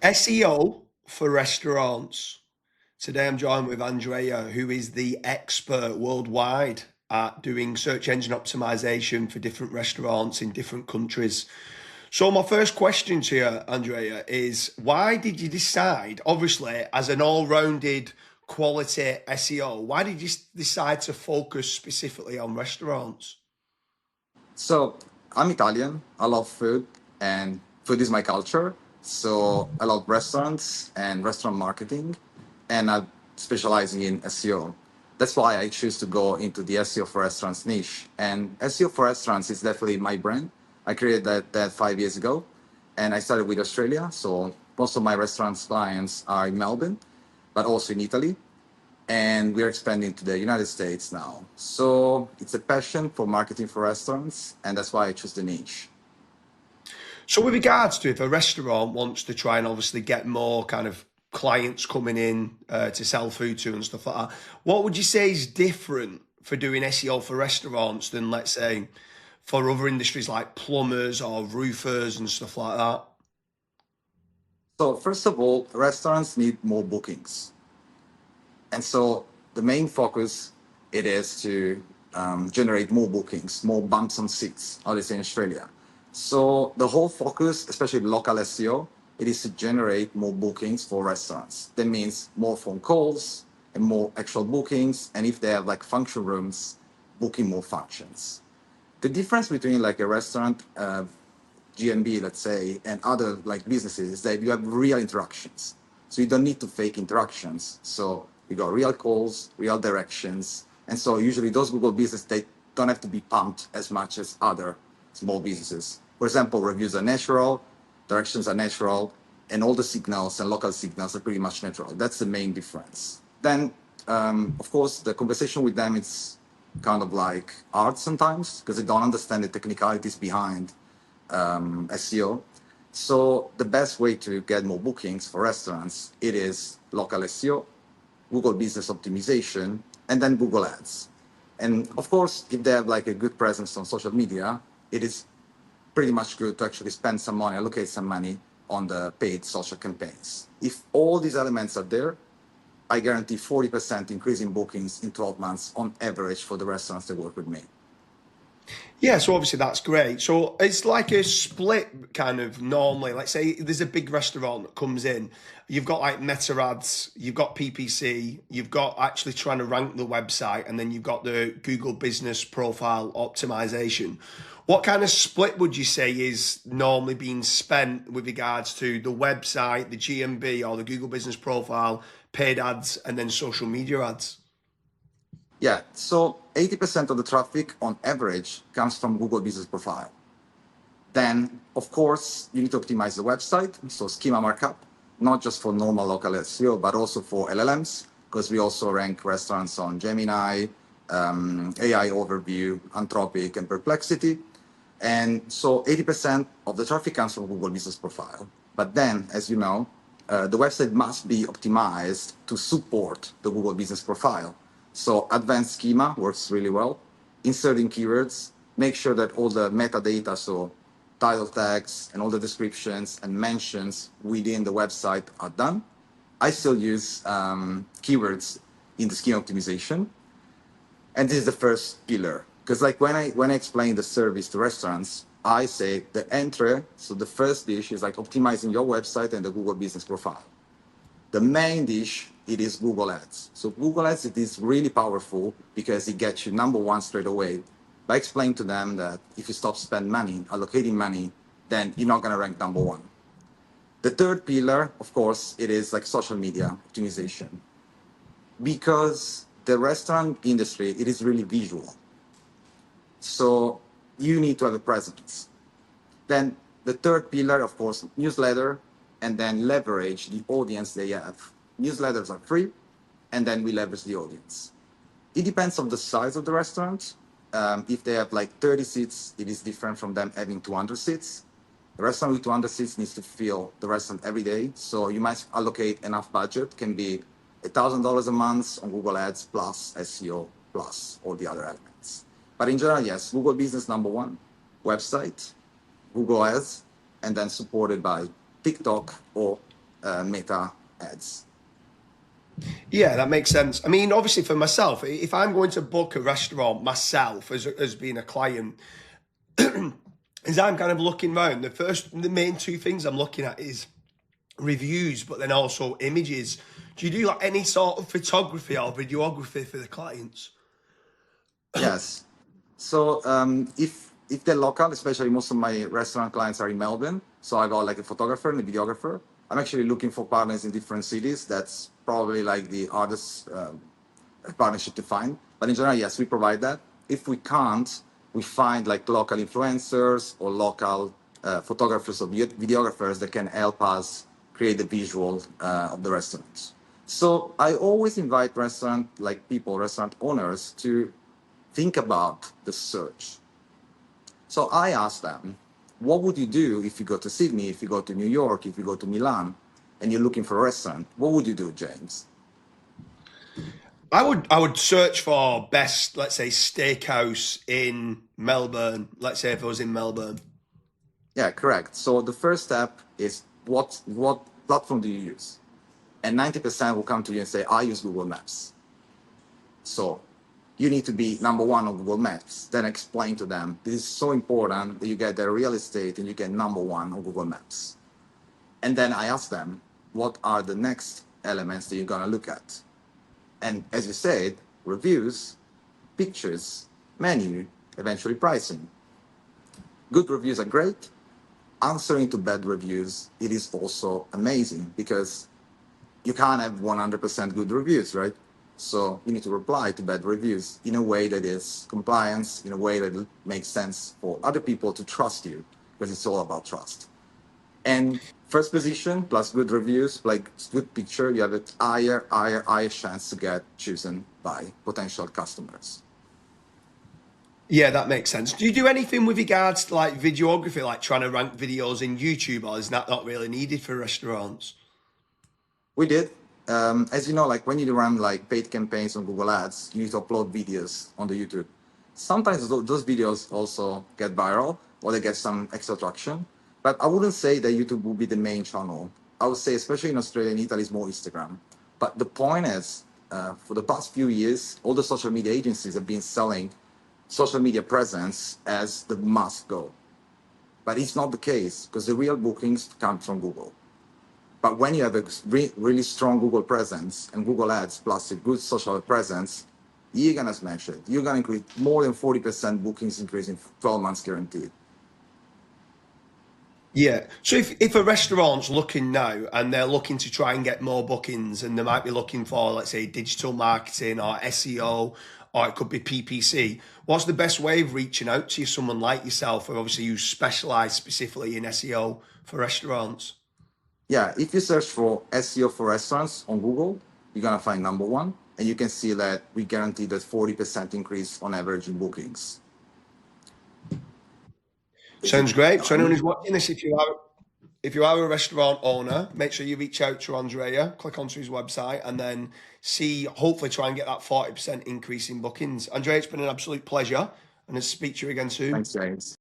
SEO for restaurants. Today I'm joined with Andrea, who is the expert worldwide at doing search engine optimization for different restaurants in different countries. So my first question to you, Andrea, is why did you decide, obviously, as an all-rounded quality SEO, why did you decide to focus specifically on restaurants? So I'm Italian. I love food, and food is my culture. So I love restaurants and restaurant marketing, and I'm specializing in SEO. That's why I choose to go into the SEO for restaurants niche. And SEO for restaurants is definitely my brand. I created that 5 years ago, and I started with Australia. So most of my restaurants clients are in Melbourne, but also in Italy, and we're expanding to the United States now. So it's a passion for marketing for restaurants, and that's why I chose the niche. So with regards to if a restaurant wants to try and obviously get more kind of clients coming in to sell food to and stuff like that, what would you say is different for doing SEO for restaurants than let's say for other industries like plumbers or roofers and stuff like that? So first of all, restaurants need more bookings, and so the main focus it is to generate more bookings, more bumps on seats, how they say in Australia. So the whole focus, especially local SEO, it is to generate more bookings for restaurants. That means more phone calls and more actual bookings, and if they have like function rooms, booking more functions. The difference between like a restaurant GMB, let's say, and other like businesses is that you have real interactions. So you don't need to fake interactions. So you got real calls, real directions. And so usually those Google businesses, they don't have to be pumped as much as other small businesses. For example, reviews are natural, directions are natural, and all the signals and local signals are pretty much natural. That's the main difference. Then, of course, the conversation with them is kind of like art sometimes because they don't understand the technicalities behind SEO. So the best way to get more bookings for restaurants, it is local SEO, Google Business Optimization, and then Google Ads. And of course, if they have like a good presence on social media, it is pretty much good to actually spend some money, allocate some money on the paid social campaigns. If all these elements are there, I guarantee 40% increase in bookings in 12 months on average for the restaurants that work with me. Yeah, so obviously that's great. So it's like a split kind of normally. Let's say there's a big restaurant that comes in. You've got like meta ads, you've got PPC, you've got actually trying to rank the website, and then you've got the Google Business Profile optimization. What kind of split would you say is normally being spent with regards to the website, the GMB, or the Google Business Profile, paid ads, and then social media ads? Yeah, so 80% of the traffic on average comes from Google Business Profile. Then, of course, you need to optimize the website, so schema markup, not just for normal local SEO, but also for LLMs, because we also rank restaurants on Gemini, AI Overview, Anthropic, and Perplexity. And so 80% of the traffic comes from Google Business Profile. But then, as you know, the website must be optimized to support the Google Business Profile. So advanced schema works really well. Inserting keywords, make sure that all the metadata, so title tags and all the descriptions and mentions within the website are done. I still use keywords in the schema optimization, and this is the first pillar. Because like when I explain the service to restaurants, I say the entry, so the first dish is like optimizing your website and the Google Business Profile. The main dish, it is Google Ads. So Google Ads, it is really powerful because it gets you number one straight away by explaining to them that if you stop spending money, allocating money, then you're not going to rank number one. The third pillar, of course, it is like social media optimization because the restaurant industry, it is really visual. So you need to have a presence. Then the third pillar, of course, newsletter, and then leverage the audience they have. Newsletters are free, and then we leverage the audience. It depends on the size of the restaurant. If they have like 30 seats, it is different from them having 200 seats. A restaurant with 200 seats needs to fill the restaurant every day. So you might allocate enough budget, can be $1,000 a month on Google Ads plus SEO plus all the other elements. But in general, yes, Google Business number one, website, Google Ads, and then supported by TikTok or meta ads. Yeah, that makes sense. I mean, obviously for myself, if I'm going to book a restaurant myself as being a client, is I'm kind of looking around. The main two things I'm looking at is reviews, but then also images. Do you do like any sort of photography or videography for the clients? Yes. So if they're local, especially most of my restaurant clients are in Melbourne, so I got like a photographer and a videographer. I'm actually looking for partners in different cities. That's probably like the hardest partnership to find. But in general, yes, we provide that. If we can't, we find like local influencers or local photographers or videographers that can help us create the visual of the restaurants. So I always invite restaurant owners to think about the search. So I asked them, what would you do if you go to Sydney, if you go to New York, if you go to Milan, and you're looking for a restaurant? What would you do, James? I would search for best, let's say, steakhouse in Melbourne. Let's say if I was in Melbourne. Yeah, correct. So the first step is what platform do you use? And 90% will come to you and say, I use Google Maps. So you need to be number one on Google Maps. Then explain to them, this is so important that you get their real estate and you get number one on Google Maps. And then I ask them, what are the next elements that you're gonna look at? And as you said, reviews, pictures, menu, eventually pricing. Good reviews are great. Answering to bad reviews, it is also amazing because you can't have 100% good reviews, right? So you need to reply to bad reviews in a way that is compliance, in a way that makes sense for other people to trust you, because it's all about trust. And first position plus good reviews, like good picture, you have a higher chance to get chosen by potential customers. Yeah, that makes sense. Do you do anything with regards to like videography, like trying to rank videos in YouTube, or is that not really needed for restaurants? We did. As you know, like when you run like paid campaigns on Google Ads, you need to upload videos on the YouTube. Sometimes those videos also get viral or they get some extra traction. But I wouldn't say that YouTube will be the main channel. I would say, especially in Australia and Italy, is more Instagram. But the point is, for the past few years, all the social media agencies have been selling social media presence as the must go. But it's not the case because the real bookings come from Google. But when you have a really strong Google presence and Google Ads plus a good social presence, you're gonna smash it. You're gonna increase more than 40% bookings increase in 12 months guaranteed. Yeah. So if a restaurant's looking now and they're looking to try and get more bookings and they might be looking for, let's say, digital marketing or SEO, or it could be PPC, what's the best way of reaching out to someone like yourself, or obviously you specialize specifically in SEO for restaurants? Yeah, if you search for SEO for restaurants on Google, you're gonna find number one, and you can see that we guarantee that 40% increase on average in bookings. Is it Sounds great. So anyone done? who's watching this, if you are a restaurant owner, make sure you reach out to Andrea, click onto his website, and then see, hopefully try and get that 40% increase in bookings. Andrea, it's been an absolute pleasure, and I'll speak to you again soon. Thanks, James.